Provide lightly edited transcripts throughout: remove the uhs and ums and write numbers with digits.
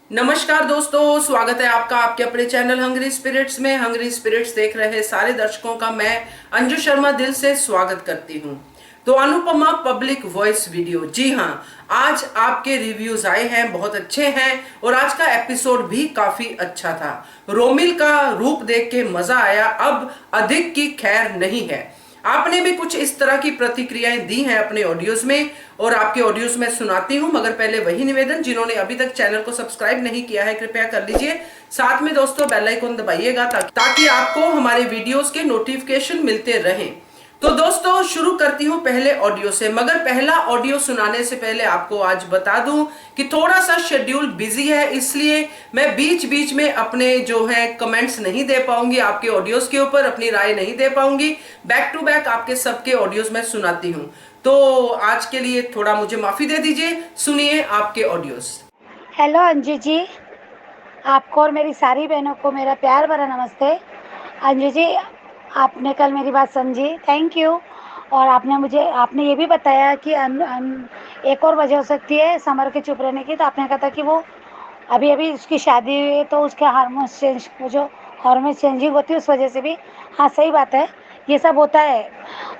नमस्कार दोस्तों, स्वागत है आपका आपके अपने चैनल हंग्री स्पिरिट्स में। हंग्री स्पिरिट्स देख रहे सारे दर्शकों का मैं अंजू शर्मा दिल से स्वागत करती हूं। तो अनुपमा पब्लिक वॉइस वीडियो, जी हां, आज आपके रिव्यूज आए हैं, बहुत अच्छे हैं और आज का एपिसोड भी काफी अच्छा था। रोमिल का रूप देख के मजा आया, अब अधिक की खैर नहीं है। आपने भी कुछ इस तरह की प्रतिक्रियाएं दी हैं अपने ऑडियोज में और आपके ऑडियोज में सुनाती हूं, मगर पहले वही निवेदन, जिन्होंने अभी तक चैनल को सब्सक्राइब नहीं किया है कृपया कर लीजिए। साथ में दोस्तों बेल आइकन दबाइएगा ताकि आपको हमारे वीडियोस के नोटिफिकेशन मिलते रहें। तो दोस्तों शुरू करती हूँ पहले ऑडियो से, मगर पहला ऑडियो सुनाने से पहले आपको आज बता दूं कि थोड़ा सा शेड्यूल बिजी है, इसलिए मैं बीच बीच में अपने जो है कमेंट्स नहीं दे पाऊंगी, आपके ऑडियोज के ऊपर अपनी राय नहीं दे पाऊंगी। बैक टू बैक आपके सबके ऑडियोज में सुनाती हूँ, तो आज के लिए थोड़ा मुझे माफी दे दीजिए। सुनिए आपके ऑडियोज। हेलो अंजू जी, आपको और मेरी सारी बहनों को मेरा प्यार भरा नमस्ते। अंजू जी, आपने कल मेरी बात समझी, थैंक यू। और आपने ये भी बताया कि एक और वजह हो सकती है समर के चुप रहने की। तो आपने कहा था कि वो अभी अभी उसकी शादी हुई है, तो उसके हार्मोन्स चेंज, वो जो हार्मोन्स चेंजिंग होती है उस वजह से भी। हाँ, सही बात है, ये सब होता है।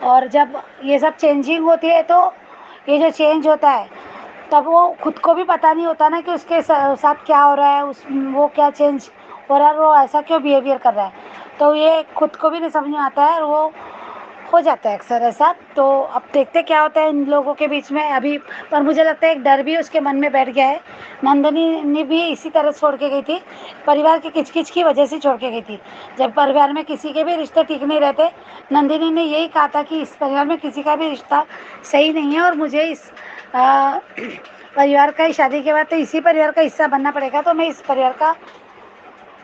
और जब ये सब चेंजिंग होती है तो ये जो चेंज होता है, तब वो खुद को भी पता नहीं होता ना कि उसके साथ क्या हो रहा है, उस वो क्या चेंज हो रहा है, वो ऐसा क्यों बिहेवियर कर रहा है। तो ये खुद को भी नहीं समझ में आता है और वो हो जाता है अक्सर ऐसा। तो अब देखते क्या होता है इन लोगों के बीच में अभी। पर मुझे लगता है एक डर भी उसके मन में बैठ गया है। नंदिनी ने भी इसी तरह छोड़ के गई थी, परिवार की किचकिच की वजह से छोड़ के गई थी। जब परिवार में किसी के भी रिश्ते ठीक नहीं रहते, नंदिनी ने यही कहा था कि इस परिवार में किसी का भी रिश्ता सही नहीं है और मुझे इस परिवार का ही, शादी के बाद तो इसी परिवार का हिस्सा बनना पड़ेगा। तो मैं इस परिवार का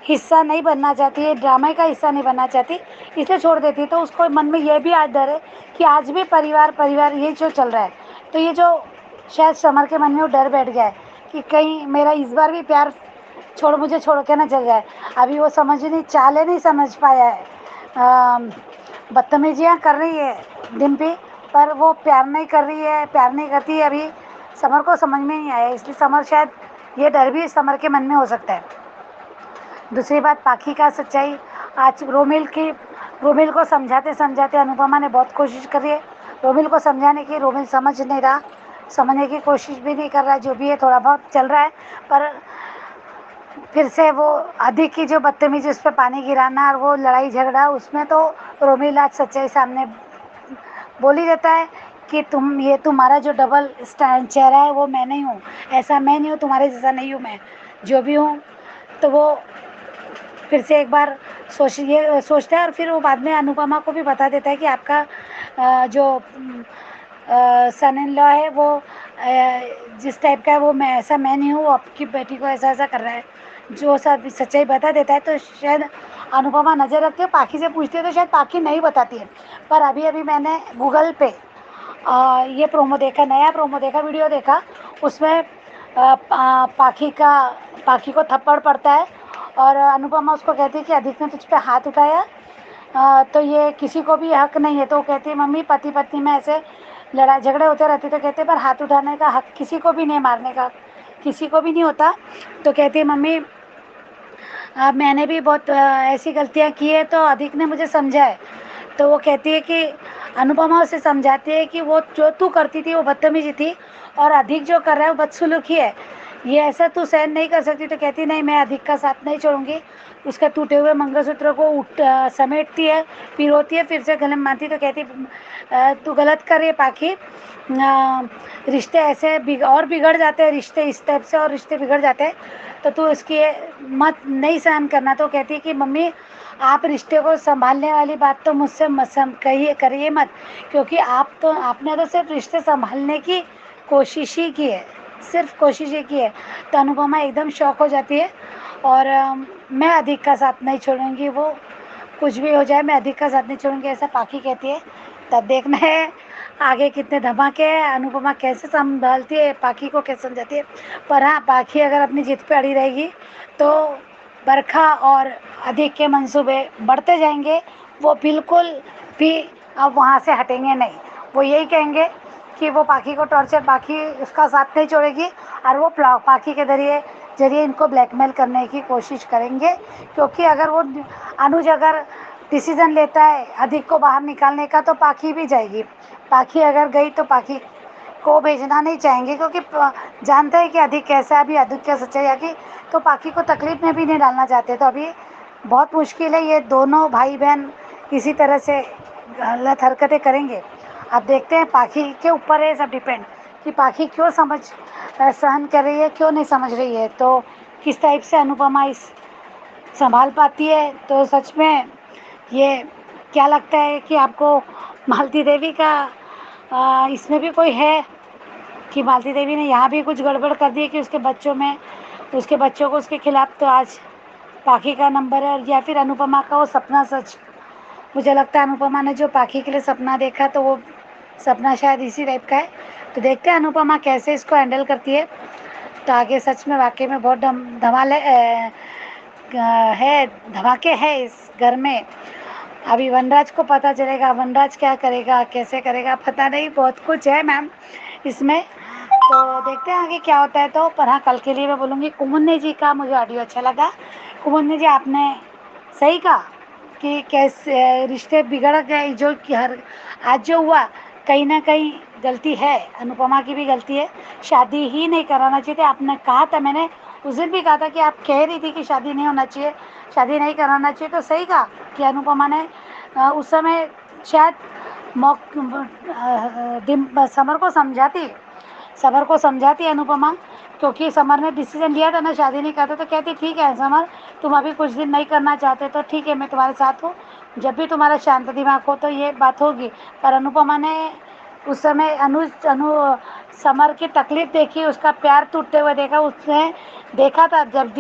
हिस्सा नहीं बनना चाहती है, ड्रामे का हिस्सा नहीं बनना चाहती, इसलिए छोड़ देती। तो उसको मन में यह भी आज डर है कि आज भी परिवार परिवार ये जो चल रहा है, तो ये जो शायद समर के मन में वो डर बैठ गया है कि कहीं मेरा इस बार भी प्यार मुझे छोड़ के ना चल जाए। अभी वो चाले नहीं समझ पाया है। बदतमीजियाँ कर रही है दिन पे, पर वो प्यार नहीं कर रही है, प्यार नहीं करती है। अभी समर को समझ में नहीं आया, इसलिए समर शायद ये डर भी समर के मन में हो सकता है। दूसरी बात, पाखी का सच्चाई। आज रोमिल को समझाते समझाते अनुपमा ने बहुत कोशिश करी है रोमिल को समझाने की। रोमिल समझ नहीं रहा, समझने की कोशिश भी नहीं कर रहा है। जो भी है थोड़ा बहुत चल रहा है, पर फिर से वो अधिक की जो बदतमीजी, उस पर पानी गिराना और वो लड़ाई झगड़ा, उसमें तो रोमिल आज सच्चाई सामने बोल ही देता है कि तुम्हारा जो डबल स्टैंड चेहरा है वो मैं नहीं हूँ, ऐसा मैं नहीं हूँ, तुम्हारे जैसा नहीं हूँ, मैं जो भी हूँ। तो वो फिर से एक बार सोचता है और फिर वो बाद में अनुपमा को भी बता देता है कि आपका जो सन इन लॉ है वो जिस टाइप का है वो मैं नहीं हूँ, आपकी बेटी को ऐसा ऐसा कर रहा है। जो सब सच्चाई बता देता है तो शायद अनुपमा नज़र रखती है, पाखी से पूछती है तो शायद पाखी नहीं बताती है। पर अभी अभी मैंने गूगल पे ये नया प्रोमो देखा, वीडियो देखा। उसमें पाखी को थप्पड़ पड़ता है और अनुपमा उसको कहती है कि अधिक ने तुझ पे हाथ उठाया, तो ये किसी को भी हक नहीं है। तो वो कहती है मम्मी, पति पत्नी में ऐसे लड़ाई झगड़े होते रहते, तो कहते पर हाथ उठाने का हक किसी को भी नहीं, मारने का किसी को भी नहीं होता। तो कहती है मम्मी, मैंने भी बहुत ऐसी गलतियाँ की है, तो अधिक ने मुझे समझा है। तो वो कहती है कि अनुपमा उसे समझाती है कि वो जो तू करती थी वो बदतमीजी थी और अधिक जो कर रहा है वो बदसलूकी है, ये ऐसा तू सहन नहीं कर सकती। तो कहती नहीं, मैं अधिक का साथ नहीं छोड़ूंगी। उसके टूटे हुए मंगलसूत्र को समेटती है, पिरोती है, फिर से गले में बांधती। तो कहती तू गलत कर रही है पाखी, रिश्ते ऐसे और बिगड़ जाते हैं, रिश्ते इस टाइप से और रिश्ते बिगड़ जाते हैं, तो तू इसकी मत नहीं सहन करना। तो कहती है कि मम्मी, आप रिश्ते को संभालने वाली बात तो मुझसे करिए मत, क्योंकि आपने तो सिर्फ रिश्ते संभालने की कोशिश ही की है, सिर्फ कोशिश ही की है। तो अनुपमा एकदम शॉक हो जाती है और मैं अधिक का साथ नहीं छोड़ूंगी, वो कुछ भी हो जाए मैं अधिक का साथ नहीं छोड़ूंगी, ऐसा पाखी कहती है। तब देखना है आगे कितने धमाके हैं, अनुपमा कैसे संभालती है, पाखी को कैसे समझाती है। पर हाँ, पाखी अगर अपनी जिद पे अड़ी रहेगी तो बरखा और अधिक के मंसूबे बढ़ते जाएंगे। वो बिल्कुल भी अब वहाँ से हटेंगे नहीं। वो यही कहेंगे कि वो पाखी को टॉर्चर, पाखी उसका साथ नहीं छोड़ेगी और वो पाखी के जरिए जरिए इनको ब्लैकमेल करने की कोशिश करेंगे, क्योंकि अगर वो अनुज अगर डिसीजन लेता है अधिक को बाहर निकालने का तो पाखी भी जाएगी। पाखी अगर गई तो पाखी को भेजना नहीं चाहेंगे, क्योंकि जानते हैं कि अधिक कैसा है, अभी अधिक क्या सच्चाई आगे, तो पाखी को तकलीफ में भी नहीं डालना चाहते। तो अभी बहुत मुश्किल है, ये दोनों भाई बहन किसी तरह से गलत हरकतें करेंगे। अब देखते हैं, पाखी के ऊपर है सब डिपेंड कि पाखी क्यों सहन कर रही है, क्यों नहीं समझ रही है, तो किस टाइप से अनुपमा इस संभाल पाती है। तो सच में ये क्या लगता है कि आपको मालती देवी का इसमें भी कोई है कि मालती देवी ने यहाँ भी कुछ गड़बड़ कर दी है कि उसके बच्चों को उसके खिलाफ, तो आज पाखी का नंबर है, या फिर अनुपमा का वो सपना सच। मुझे लगता है अनुपमा ने जो पाखी के लिए सपना देखा तो वो सपना शायद इसी टाइप का है। तो देखते हैं अनुपमा कैसे इसको हैंडल करती है। तो आगे सच में वाकई में बहुत धमाके है इस घर में। अभी वनराज को पता चलेगा, वनराज क्या करेगा, कैसे करेगा, पता नहीं, बहुत कुछ है मैम इसमें। तो देखते हैं आगे क्या होता है। तो पर हाँ, कल के लिए मैं बोलूँगी, कुमुन्नी जी का मुझे ऑडियो अच्छा लगा। कुमुन्नी जी, आपने सही कहा कि कैसे रिश्ते बिगड़ गए, जो कि आज जो हुआ कहीं ना कहीं गलती है, अनुपमा की भी गलती है। शादी ही नहीं कराना चाहिए था। आपने कहा था, मैंने उस दिन भी कहा था कि आप कह रही थी कि शादी नहीं होना चाहिए, शादी नहीं कराना चाहिए, तो सही कहा कि अनुपमा ने उस समय शायद समर को समझाती अनुपमा, क्योंकि समर ने डिसीजन लिया था ना शादी नहीं करते, तो कहती ठीक है समर, तुम अभी कुछ दिन नहीं करना चाहते तो ठीक है, मैं तुम्हारे साथ हूँ, जब भी तुम्हारा शांत दिमाग हो तो ये बात होगी। पर अनुपमा ने उस समय समर की तकलीफ देखी, उसका प्यार टूटते हुए देखा। उसने देखा था जब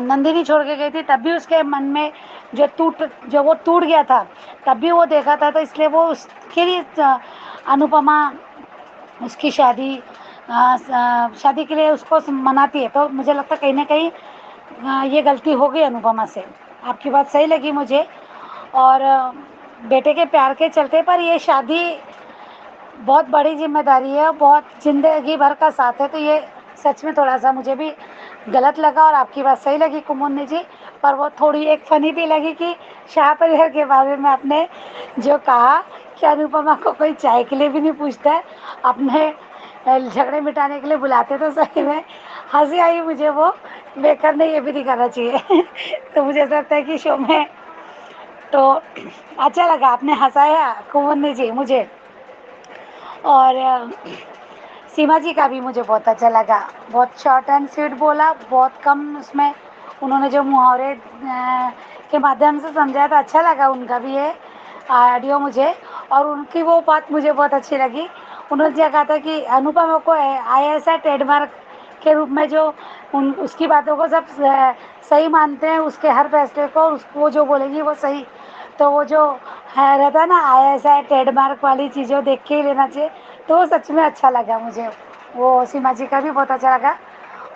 नंदिनी छोड़ के गई थी, तब भी उसके मन में जो वो टूट गया था, तब भी वो देखा था। तो इसलिए वो उसके लिए अनुपमा उसकी शादी के लिए उसको मनाती है। तो मुझे लगता है कहीं ना कहीं ये गलती हो गई अनुपमा से। आपकी बात सही लगी मुझे। और बेटे के प्यार के चलते, पर ये शादी बहुत बड़ी जिम्मेदारी है, बहुत जिंदगी भर का साथ है, तो ये सच में थोड़ा सा मुझे भी गलत लगा। और आपकी बात सही लगी कुमुन्नी जी, पर वो थोड़ी एक फनी भी लगी कि शाह परिवार के बारे में आपने जो कहा कि अनुपमा को कोई चाय के लिए भी नहीं पूछता है, अपने झगड़े मिटाने के लिए बुलाते, तो सही में हंसी आई मुझे वो। बेकर ने ये भी नहीं करना चाहिए तो मुझे ऐसा लगता है कि शो में तो अच्छा लगा, आपने हंसाया कुमुन्नी जी मुझे। और सीमा जी का भी मुझे बहुत अच्छा लगा, बहुत शॉर्ट एंड स्वीट बोला, बहुत कम उसमें उन्होंने जो मुहावरे के माध्यम से समझाया था, अच्छा लगा उनका भी ये ऑडियो मुझे। और उनकी वो बात मुझे बहुत अच्छी लगी, उन्होंने जो कहा था कि अनुपमा को IAS ट्रेडमार्क के रूप में जो उसकी बातों को सब सही मानते हैं, उसके हर फैसले को वो जो बोलेगी वो सही। तो वो जो है रहता है ना IAS ट्रेडमार्क वाली चीज़ें देख के ही लेना चाहिए, तो वो सच में अच्छा लगा मुझे। वो सीमा जी का भी बहुत अच्छा लगा।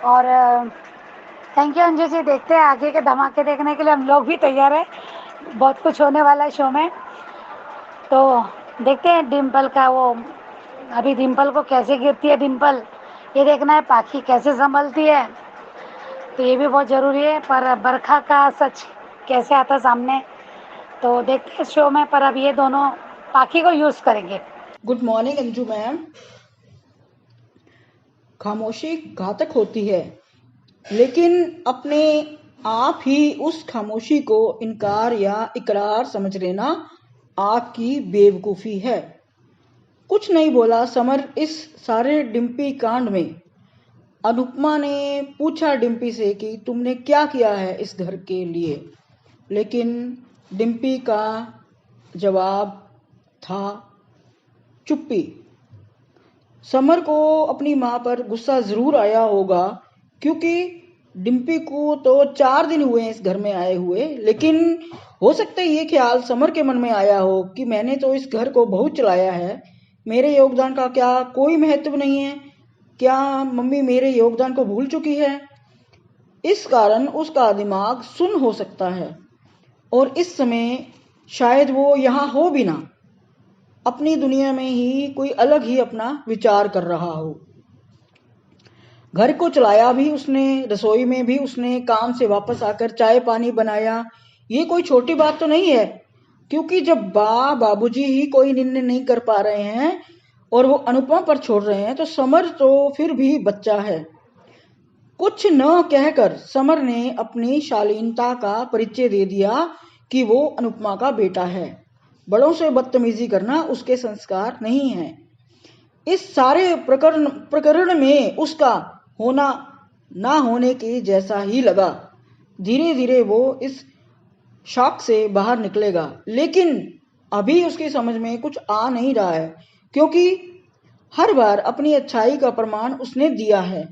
और थैंक यू अंजू जी। देखते हैं आगे के धमाके देखने के लिए, हम लोग भी तैयार हैं, बहुत कुछ होने वाला है शो में। तो देखते हैं डिम्पल का वो, अभी डिम्पल को कैसे गिरती है डिम्पल, ये देखना है। पाखी कैसे संभलती है, तो ये भी बहुत ज़रूरी है। पर बरखा का सच कैसे आता सामने, तो देखते हैं शो में। पर अब ये दोनों पाखी को यूज़ करेंगे। Good morning Anju ma'am. खामोशी घातक होती है, लेकिन अपने आप ही उस खामोशी को इनकार या इकरार समझ लेना आपकी बेवकूफ़ी है। कुछ नहीं बोला समर इस सारे डिम्पी कांड में। अनुपमा ने पूछा डिम्पी से कि तुमने क्या किया है इस घर के लिए, लेकिन डिम्पी का जवाब था चुप्पी। समर को अपनी माँ पर गुस्सा ज़रूर आया होगा, क्योंकि डिम्पी को तो 4 दिन हुए हैं इस घर में आए हुए, लेकिन हो सकता है ये ख्याल समर के मन में आया हो कि मैंने तो इस घर को बहुत चलाया है, मेरे योगदान का क्या कोई महत्व नहीं है, क्या मम्मी मेरे योगदान को भूल चुकी है। इस कारण उसका दिमाग सुन्न हो सकता है और इस समय शायद वो यहाँ हो भी ना, अपनी दुनिया में ही कोई अलग ही अपना विचार कर रहा हो। घर को चलाया भी उसने, रसोई में भी उसने, काम से वापस आकर चाय पानी बनाया। ये कोई छोटी बात तो नहीं है, क्योंकि जब बाबूजी ही कोई निर्णय नहीं कर पा रहे हैं और वो अनुपमा पर छोड़ रहे हैं, तो समर तो फिर भी बच्चा है। कुछ न कहकर समर ने अपनी शालीनता का परिचय दे दिया कि वो अनुपमा का बेटा है। बड़ों से बदतमीजी करना उसके संस्कार नहीं है। इस सारे प्रकरण में उसका होना ना होने के जैसा ही लगा। धीरे धीरे वो इस शॉक से बाहर निकलेगा, लेकिन अभी उसकी समझ में कुछ आ नहीं रहा है, क्योंकि हर बार अपनी अच्छाई का प्रमाण उसने दिया है।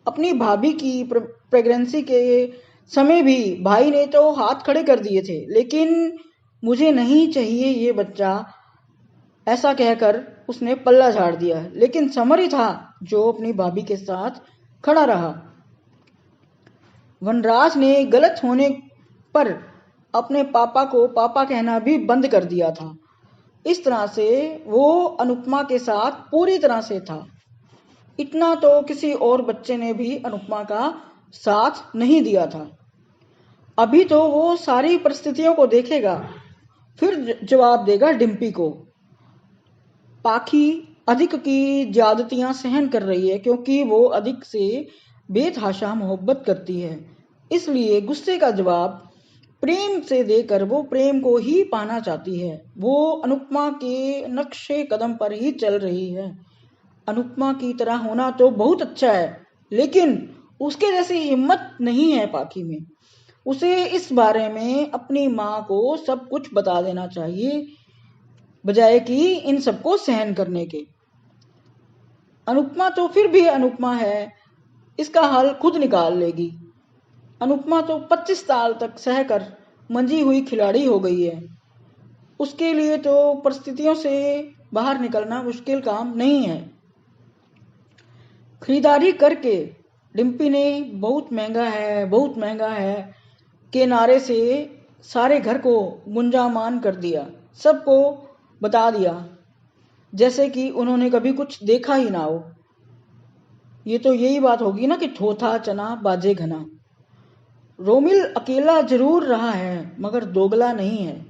अपनी भाभी की प्रेगनेंसी के समय भी भाई ने तो हाथ खड़े कर दिए थे, लेकिन मुझे नहीं चाहिए ये बच्चा, ऐसा कहकर उसने पल्ला झाड़ दिया। लेकिन समर ही था जो अपनी भाभी के साथ खड़ा रहा। वनराज ने गलत होने पर अपने पापा को पापा कहना भी बंद कर दिया था। इस तरह से वो अनुपमा के साथ पूरी तरह से था। इतना तो किसी और बच्चे ने भी अनुपमा का साथ नहीं दिया था। अभी तो वो सारी परिस्थितियों को देखेगा, फिर जवाब देगा डिम्पी को। पाखी अधिक की ज्यादतियां सहन कर रही है, क्योंकि वो अधिक से बेतहाशा मोहब्बत करती है। इसलिए गुस्से का जवाब प्रेम से देकर वो प्रेम को ही पाना चाहती है। वो अनुपमा के नक्शे कदम पर ही चल रही है। अनुपमा की तरह होना तो बहुत अच्छा है, लेकिन उसके जैसी हिम्मत नहीं है पाखी में। उसे इस बारे में अपनी माँ को सब कुछ बता देना चाहिए, बजाय कि इन सबको सहन करने के। अनुपमा तो फिर भी अनुपमा है, इसका हल खुद निकाल लेगी। अनुपमा तो 25 साल तक सहकर मंजी हुई खिलाड़ी हो गई है। उसके लिए तो परिस्थितियों से बाहर निकलना मुश्किल काम नहीं है। खरीदारी करके डिम्पी ने बहुत महंगा है के नारे से सारे घर को गुंजामान कर दिया, सबको बता दिया जैसे कि उन्होंने कभी कुछ देखा ही ना हो। ये तो यही बात होगी ना कि थोथा चना बाजे घना। रोमिल अकेला जरूर रहा है, मगर दोगला नहीं है।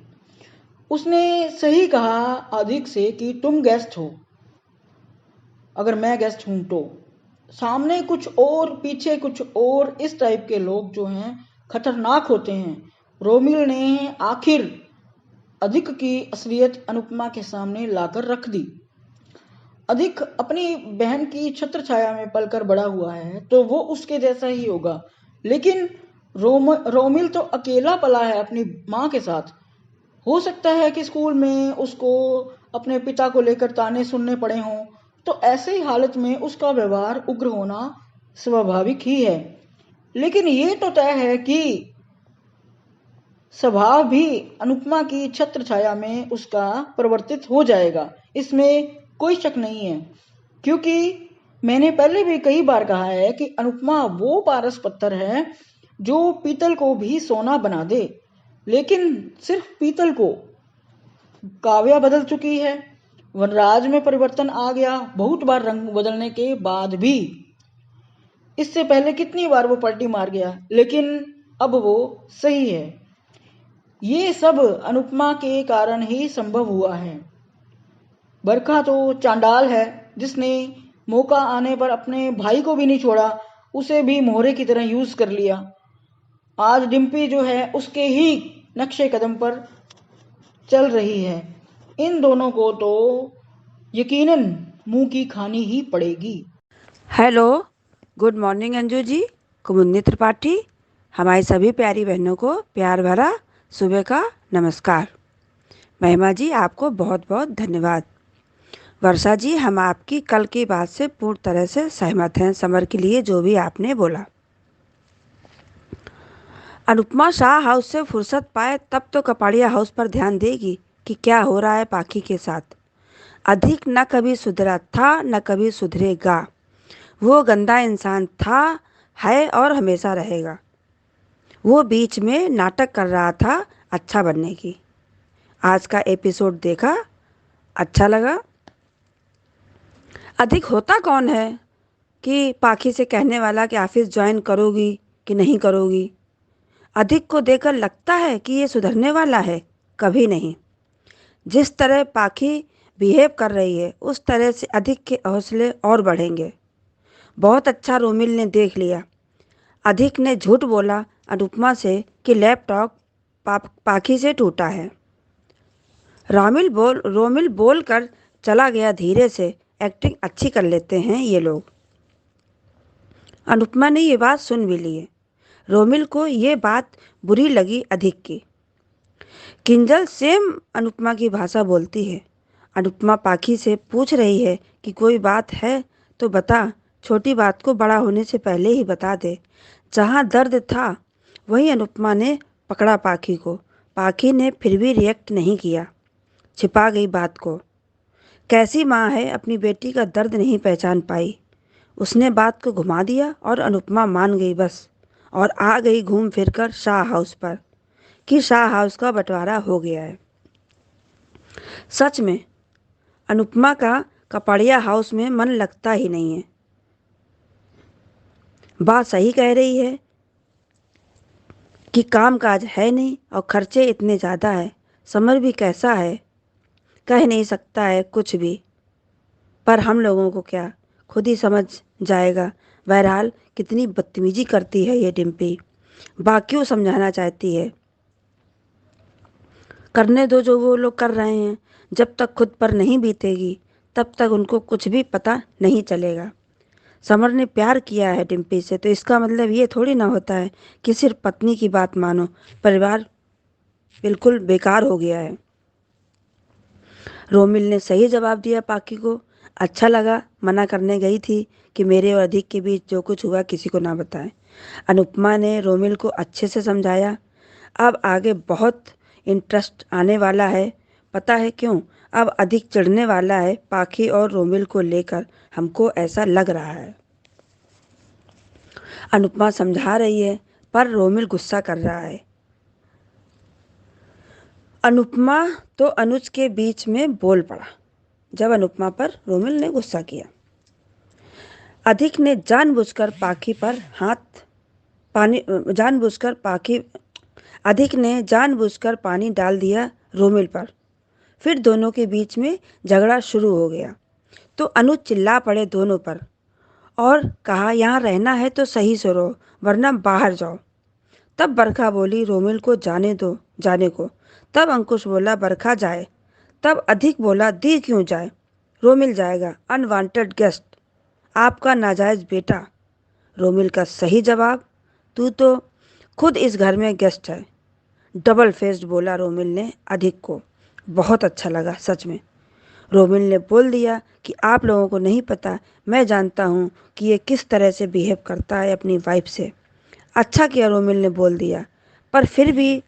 उसने सही कहा अधिक से कि तुम गेस्ट हो, अगर मैं गेस्ट हूं तो। सामने कुछ और पीछे कुछ और, इस टाइप के लोग जो हैं खतरनाक होते हैं। रोमिल ने आखिर अधिक की असलियत अनुपमा के सामने लाकर रख दी। अधिक अपनी बहन की छत्र छाया में पलकर बड़ा हुआ है, तो वो उसके जैसा ही होगा। लेकिन रोमिल तो अकेला पला है अपनी माँ के साथ। हो सकता है कि स्कूल में उसको अपने पिता को लेकर ताने सुनने पड़े हों, तो ऐसे ही हालत में उसका व्यवहार उग्र होना स्वाभाविक ही है। लेकिन ये तो तय है कि स्वभाव भी अनुपमा की छत्र छाया में उसका परिवर्तित हो जाएगा, इसमें कोई शक नहीं है। क्योंकि मैंने पहले भी कई बार कहा है कि अनुपमा वो पारस पत्थर है जो पीतल को भी सोना बना दे, लेकिन सिर्फ पीतल को। काव्या बदल चुकी है, वनराज में परिवर्तन आ गया बहुत बार रंग बदलने के बाद भी। इससे पहले कितनी बार वो पलटी मार गया, लेकिन अब वो सही है। ये सब अनुपमा के कारण ही संभव हुआ है। बरखा तो चांडाल है, जिसने मौका आने पर अपने भाई को भी नहीं छोड़ा, उसे भी मोहरे की तरह यूज कर लिया। आज डिम्पी जो है उसके ही नक्शे कदम पर चल रही है। इन दोनों को तो यकीनन मुंह की खानी ही पड़ेगी। Hello, good morning Anju ji, कुमुदनी त्रिपाठी। हमारी सभी प्यारी बहनों को प्यार भरा सुबह का नमस्कार। महिमा जी, आपको बहुत बहुत धन्यवाद। वर्षा जी, हम आपकी कल की बात से पूर्ण तरह से सहमत हैं। समर के लिए जो भी आपने बोला। अनुपमा शाह हाउस से फुर्सत पाए तब तो कपाड़िया हाउस पर ध्यान देगी कि क्या हो रहा है पाखी के साथ। अधिक न कभी सुधरा था न कभी सुधरेगा। वो गंदा इंसान था, है और हमेशा रहेगा। वो बीच में नाटक कर रहा था अच्छा बनने की। आज का एपिसोड देखा, अच्छा लगा। अधिक होता कौन है? कि पाखी से कहने वाला कि ऑफिस ज्वाइन करोगी कि नहीं करोगी। अधिक को देखकर लगता है कि ये सुधरने वाला है, कभी नहीं। जिस तरह पाखी बिहेव कर रही है उस तरह से अधिक के हौसले और बढ़ेंगे। बहुत अच्छा रोमिल ने देख लिया। अधिक ने झूठ बोला अनुपमा से कि लैपटॉप पाखी से टूटा है। रोमिल बोल कर चला गया धीरे से। एक्टिंग अच्छी कर लेते हैं ये लोग। अनुपमा ने ये बात सुन भी ली है। रोमिल को ये बात बुरी लगी अधिक की। किंजल सेम अनुपमा की भाषा बोलती है। अनुपमा पाखी से पूछ रही है कि कोई बात है तो बता, छोटी बात को बड़ा होने से पहले ही बता दे। जहाँ दर्द था वहीं अनुपमा ने पकड़ा पाखी को। पाखी ने फिर भी रिएक्ट नहीं किया, छिपा गई बात को। कैसी माँ है, अपनी बेटी का दर्द नहीं पहचान पाई। उसने बात को घुमा दिया और अनुपमा मान गई बस, और आ गई घूम फिर कर शाह हाउस पर कि शाह हाउस का बंटवारा हो गया है। सच में अनुपमा का कपड़िया हाउस में मन लगता ही नहीं है। बात सही कह रही है कि काम काज है नहीं और खर्चे इतने ज़्यादा है। समर भी कैसा है, कह नहीं सकता है कुछ भी, पर हम लोगों को क्या, खुद ही समझ जाएगा। बहरहाल कितनी बदतमीजी करती है ये डिम्पी, बाकियों समझाना चाहती है। करने दो जो वो लोग कर रहे हैं। जब तक खुद पर नहीं बीतेगी तब तक उनको कुछ भी पता नहीं चलेगा। समर ने प्यार किया है डिम्पी से तो इसका मतलब ये थोड़ी ना होता है कि सिर्फ पत्नी की बात मानो। परिवार बिल्कुल बेकार हो गया है। रोमिल ने सही जवाब दिया पाखी को। अच्छा लगा, मना करने गई थी कि मेरे और अधिक के बीच जो कुछ हुआ किसी को ना बताएं। अनुपमा ने रोमिल को अच्छे से समझाया। अब आगे बहुत इंटरेस्ट आने वाला है। पता है क्यों? अब अधिक चढ़ने वाला है पाखी और रोमिल को लेकर, हमको ऐसा लग रहा है। अनुपमा समझा रही है पर रोमिल गुस्सा कर रहा है। अनुपमा तो अनुज के बीच में बोल पड़ा जब अनुपमा पर रोमिल ने गुस्सा किया। अधिक ने जानबूझकर पाखी पर हाथ पानी जानबूझकर पाखी अधिक ने जानबूझकर पानी डाल दिया रोमिल पर। फिर दोनों के बीच में झगड़ा शुरू हो गया तो अनुज चिल्ला पड़े दोनों पर और कहा, यहाँ रहना है तो सही से रहो वरना बाहर जाओ। तब बरखा बोली, रोमिल को जाने दो, जाने को। तब अंकुश बोला, बरखा जाए। तब अधिक बोला, दी क्यों जाए, रोमिल जाएगा, अनवांटेड गेस्ट, आपका नाजायज बेटा। रोमिल का सही जवाब, तू तो खुद इस घर में गेस्ट है। डबल फेस्ड बोला रोमिल ने अधिक को। बहुत अच्छा लगा सच में। रोमिल ने बोल दिया कि आप लोगों को नहीं पता, मैं जानता हूँ कि ये किस तरह से बिहेव करता है अपनी वाइफ से। अच्छा किया रोमिल ने बोल दिया, पर फिर भी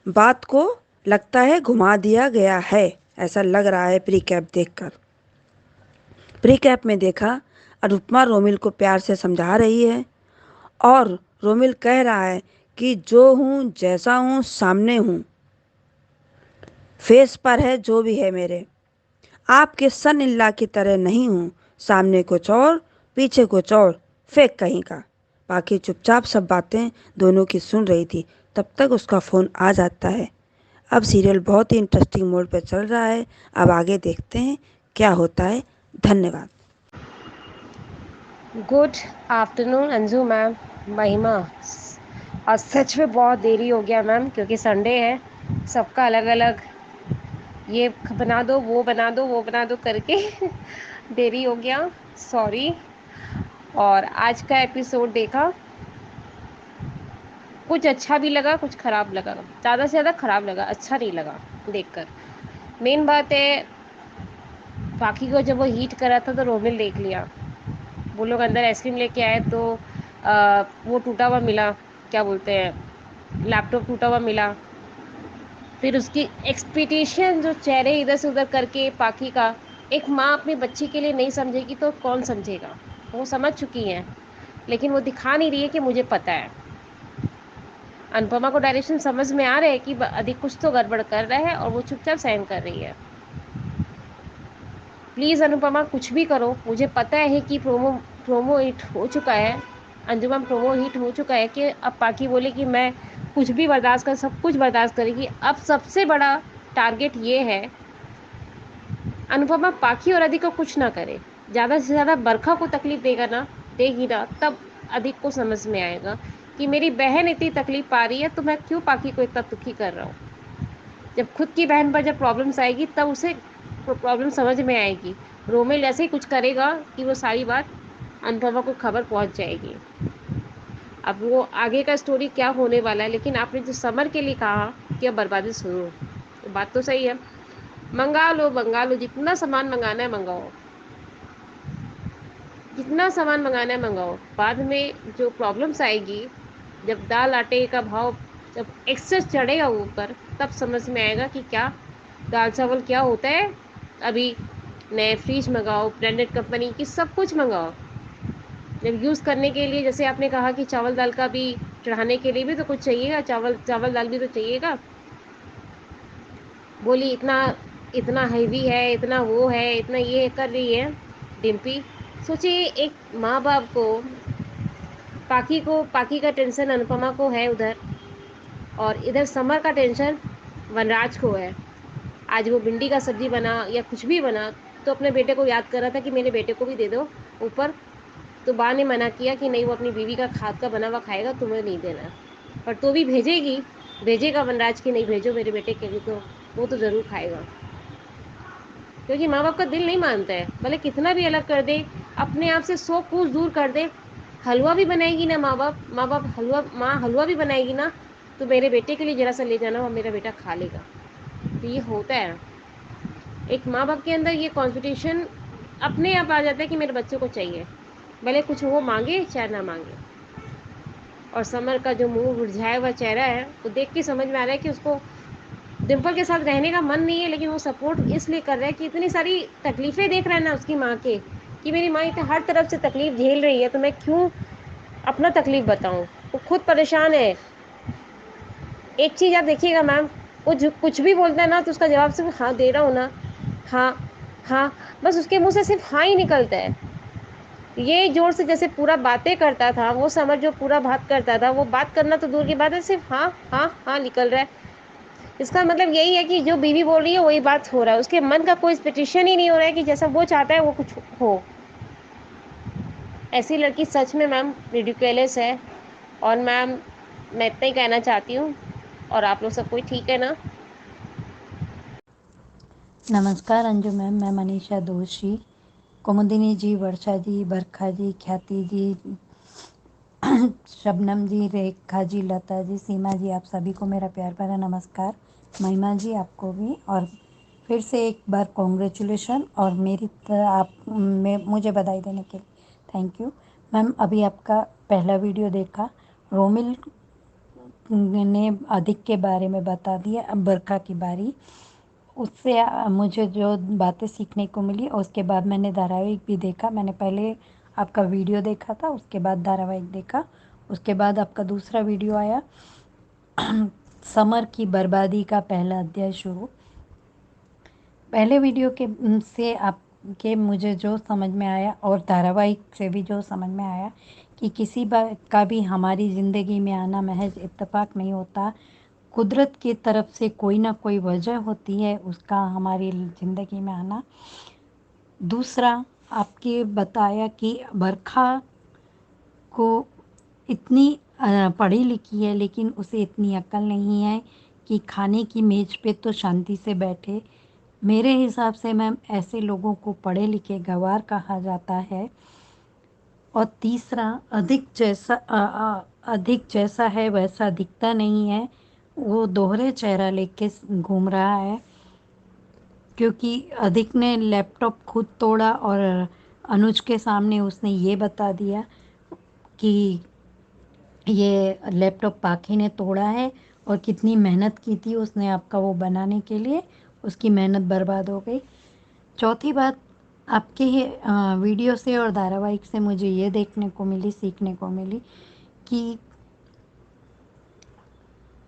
बात को लगता है घुमा दिया गया है, ऐसा लग रहा है प्रीकैप देखकर। प्रीकैप में देखा अनुपमा रोमिल को प्यार से समझा रही है और रोमिल कह रहा है कि जो हूँ जैसा हूँ सामने हूँ, फेस पर है जो भी है मेरे, आपके सन इन लॉ की तरह नहीं हूँ, सामने कुछ और पीछे कुछ और, फेक कहीं का। बाकी चुपचाप सब बातें दोनों की सुन रही थी। तब तक उसका फ़ोन आ जाता है। अब सीरियल बहुत ही इंटरेस्टिंग मोड पर चल रहा है। अब आगे देखते हैं क्या होता है। धन्यवाद। गुड आफ्टरनून अंजू मैम, महिमा। आज सच में बहुत देरी हो गया मैम, क्योंकि संडे है, सबका अलग अलग ये बना दो वो बना दो वो बना दो करके देरी हो गया, सॉरी। और आज का एपिसोड देखा, कुछ अच्छा भी लगा कुछ ख़राब लगा, ज़्यादा से ज़्यादा ख़राब लगा, अच्छा नहीं लगा देखकर। मेन बात है, बाकी को जब वो हीट कर रहा था तो रोमिल देख लिया। वो लोग अंदर आइसक्रीम लेके आए तो वो टूटा हुआ मिला, क्या बोलते हैं, लैपटॉप टूटा हुआ मिला। फिर उसकी एक्सपेक्टेशन जो चेहरे इधर से उधर करके पाखी का, एक माँ अपनी बच्ची के लिए नहीं समझेगी तो कौन समझेगा। वो समझ चुकी हैं, लेकिन वो दिखा नहीं रही है कि मुझे पता है। अनुपमा को डायरेक्शन समझ में आ रहा है कि अधिक कुछ तो गड़बड़ कर रहा है और वो चुपचाप सहन कर रही है। प्लीज़ अनुपमा कुछ भी करो, मुझे पता है कि प्रोमो हिट हो चुका है, अंजुमन प्रोमो हिट हो चुका है कि अब पाखी बोले कि मैं कुछ भी बर्दाश्त कर, सब कुछ बर्दाश्त करेगी। अब सबसे बड़ा टारगेट ये है, अनुपमा पाखी और अधिक को कुछ ना करे, ज़्यादा से ज़्यादा बरखा को तकलीफ देगी ना, तब अधिक को समझ में आएगा कि मेरी बहन इतनी तकलीफ पा रही है तो मैं क्यों पाखी को इतना दुखी कर रहा हूँ। जब खुद की बहन पर जब प्रॉब्लम्स आएगी तब उसे प्रॉब्लम समझ में आएगी। रोमिल ऐसे ही कुछ करेगा कि वो सारी बात अनुपमा को खबर पहुंच जाएगी। अब वो आगे का स्टोरी क्या होने वाला है, लेकिन आपने जो समर के लिए कहा कि अब बर्बादी शुरू, तो बात तो सही है। मंगा लो, जितना सामान मंगाना है मंगाओ, जितना सामान मंगाना है मंगाओ। बाद में जो प्रॉब्लम्स आएगी, जब दाल आटे का भाव जब एक्सेस चढ़ेगा ऊपर, तब समझ में आएगा कि क्या दाल चावल क्या होता है। अभी नए फ्रिज मंगाओ, ब्रांडेड कंपनी की सब कुछ मंगाओ। जब यूज़ करने के लिए, जैसे आपने कहा कि चावल दाल का भी चढ़ाने के लिए भी तो कुछ चाहिएगा, चावल दाल भी तो चाहिएगा। बोली इतना इतना हैवी है, इतना वो है, इतना ये कर रही है डिम्पी। सोचिए एक माँ बाप को, पाकी का टेंशन अनुपमा को है उधर, और इधर समर का टेंशन वनराज को है। आज वो भिंडी का सब्जी बना या कुछ भी बना तो अपने बेटे को याद कर रहा था कि मेरे बेटे को भी दे दो ऊपर। तो बा ने मना किया कि नहीं, वो अपनी बीवी का खाद का बना हुआ खाएगा, तुम्हें नहीं देना। पर तो भी भेजेगा वनराज की, नहीं भेजो मेरे बेटे के लिए, तो वो तो ज़रूर खाएगा। क्योंकि माँ बाप का दिल नहीं मानता है, भले कितना भी अलग कर दे, अपने आप से 100 कोस दूर कर दे। हलवा भी बनाएगी ना माँ बाप हलवा भी बनाएगी ना, तो मेरे बेटे के लिए ज़रा सा ले जाना और मेरा बेटा खा लेगा। तो ये होता है, एक माँ बाप के अंदर ये कॉन्स्टिट्यूशन अपने आप आ जाता है कि मेरे बच्चे को चाहिए, भले कुछ वो मांगे चाहे ना मांगे। और समर का जो मुंह मुरझाया हुआ चेहरा है, वो देख के समझ में आ रहा है कि उसको डिम्पल के साथ रहने का मन नहीं है, लेकिन वो सपोर्ट इसलिए कर रहा है कि इतनी सारी तकलीफ़ें देख रहा है ना उसकी माँ के, कि मेरी माँ इतने हर तरफ से तकलीफ़ झेल रही है, तो मैं क्यों अपना तकलीफ़ बताऊँ। वो खुद परेशान है। एक चीज़ आप देखिएगा मैम, वो जो कुछ भी बोलता है ना तो उसका जवाब सिर्फ हाँ दे रहा हूँ ना, हाँ हाँ, बस उसके मुँह से सिर्फ हाँ ही निकलता है। ये जोर से जैसे पूरा बातें करता था वो समर, जो पूरा बात करता था, वो बात करना तो दूर की बात है, सिर्फ हाँ हाँ हाँ निकल रहा है। इसका मतलब यही है कि जो बीवी बोल रही है वही बात हो रहा है, उसके मन का कोई एक्सपेक्टेशन ही नहीं हो रहा है कि जैसा वो चाहता है वो कुछ हो। ऐसी लड़की सच में मैम रिडिकुलस है। और मैम मैं इतना ही कहना चाहती हूँ, और आप लोग सब कोई ठीक है ना। नमस्कार अंजू मैम, मैं मनीषा दोषी। कुमुदिनी जी, वर्षा जी, बरखा जी, ख्याति जी, शबनम जी, रेखा जी, लता जी, सीमा जी, आप सभी को मेरा प्यार भरा नमस्कार। महिमा जी आपको भी, और फिर से एक बार कॉन्ग्रेचुलेशन, और मुझे बधाई देने के लिए थैंक यू मैम। अभी आपका पहला वीडियो देखा, रोमिल ने अधिक के बारे में बता दिया, अब बरखा की बारी। उससे मुझे जो बातें सीखने को मिली, और उसके बाद मैंने धारावाहिक भी देखा। मैंने पहले आपका वीडियो देखा था, उसके बाद धारावाहिक देखा, उसके बाद आपका दूसरा वीडियो आया समर की बर्बादी का पहला अध्याय शुरू। पहले वीडियो से आपके मुझे जो समझ में आया, और धारावाहिक से भी जो समझ में आया, कि किसी बात का भी हमारी ज़िंदगी में आना महज इत्तेफाक नहीं होता। कुदरत की तरफ से कोई ना कोई वजह होती है उसका हमारी ज़िंदगी में आना। दूसरा, आपके बताया कि बरखा को इतनी पढ़ी लिखी है, लेकिन उसे इतनी अक्ल नहीं है कि खाने की मेज़ पे तो शांति से बैठे। मेरे हिसाब से मैम ऐसे लोगों को पढ़े लिखे गँवार कहा जाता है। और तीसरा, अधिक जैसा है वैसा दिखता नहीं है, वो दोहरे चेहरा लेके घूम रहा है। क्योंकि अधिक ने लैपटॉप खुद तोड़ा, और अनुज के सामने उसने ये बता दिया कि ये लैपटॉप पाखी ने तोड़ा है, और कितनी मेहनत की थी उसने आपका वो बनाने के लिए, उसकी मेहनत बर्बाद हो गई। चौथी बात, आपके वीडियो से और धारावाहिक से मुझे ये देखने को मिली, सीखने को मिली, कि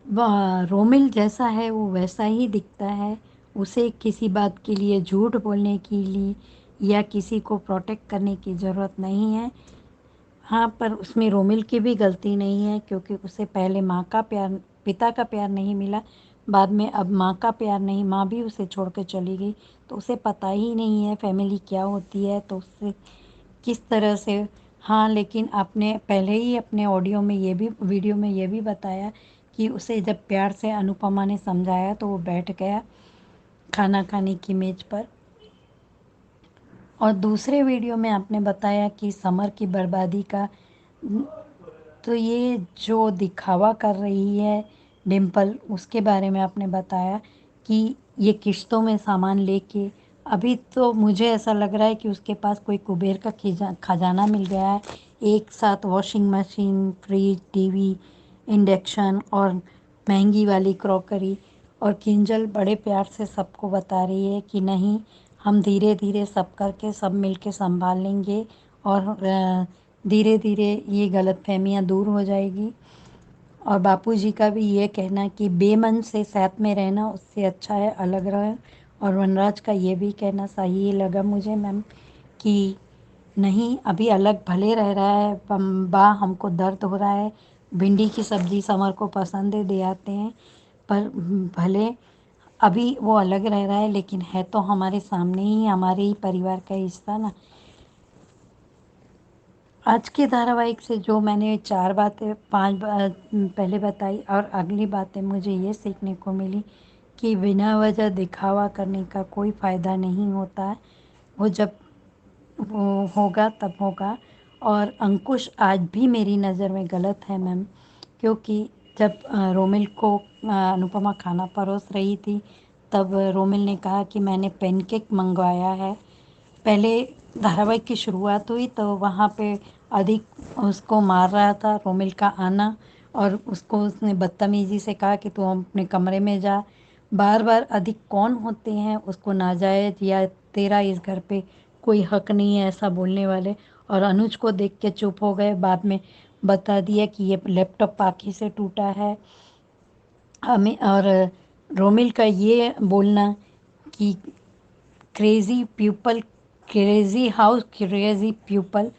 रोमिल जैसा है वो वैसा ही दिखता है। उसे किसी बात के लिए झूठ बोलने के लिए या किसी को प्रोटेक्ट करने की ज़रूरत नहीं है। हाँ, पर उसमें रोमिल की भी गलती नहीं है, क्योंकि उसे पहले माँ का प्यार, पिता का प्यार नहीं मिला, बाद में अब माँ का प्यार नहीं, माँ भी उसे छोड़ के चली गई, तो उसे पता ही नहीं है फैमिली क्या होती है, तो उससे किस तरह से। हाँ, लेकिन आपने पहले ही अपने ऑडियो में ये भी, वीडियो में ये भी बताया कि उसे जब प्यार से अनुपमा ने समझाया तो वो बैठ गया खाना खाने की मेज़ पर। और दूसरे वीडियो में आपने बताया कि समर की बर्बादी का, तो ये जो दिखावा कर रही है डिम्पल, उसके बारे में आपने बताया कि ये किश्तों में सामान लेके, अभी तो मुझे ऐसा लग रहा है कि उसके पास कोई कुबेर का खजाना मिल गया है। एक साथ washing machine, fridge, TV, induction और महंगी वाली क्रॉकरी, और किंजल बड़े प्यार से सबको बता रही है कि नहीं, हम धीरे धीरे सब करके सब मिलके संभाल लेंगे, और धीरे धीरे ये गलतफहमियाँ दूर हो जाएगी। और बापूजी का भी ये कहना कि बेमन से साथ में रहना उससे अच्छा है अलग रहे। और वनराज का ये भी कहना सही लगा मुझे मैम, कि नहीं, अभी अलग भले रह रहा है, बा हमको दर्द हो रहा है, भिंडी की सब्ज़ी समर को पसंद है, दे आते हैं, पर भले अभी वो अलग रह रहा है, लेकिन है तो हमारे सामने ही, हमारे ही परिवार का हिस्सा ना। आज के धारावाहिक से जो मैंने 4 बातें, 5 पहले बताई, और अगली बातें मुझे ये सीखने को मिली कि बिना वजह दिखावा करने का कोई फ़ायदा नहीं होता है। वो जब वो होगा तब होगा। और अंकुश आज भी मेरी नज़र में गलत है मैम, क्योंकि जब रोमिल को अनुपमा खाना परोस रही थी, तब रोमिल ने कहा कि मैंने पैनकेक मंगवाया है। पहले धारावाहिक की शुरुआत हुई तो वहाँ पे अधिक उसको मार रहा था रोमिल का आना, और उसको उसने बदतमीज़ी से कहा कि तू अपने कमरे में जा। बार बार अधिक कौन होते हैं उसको नाजायज़, या तेरा इस घर पे कोई हक नहीं है ऐसा बोलने वाले, और अनुज को देख के चुप हो गए। बाद में बता दिया कि ये लैपटॉप पाखी से टूटा है। हमें और रोमिल का ये बोलना कि crazy people, crazy house, crazy people,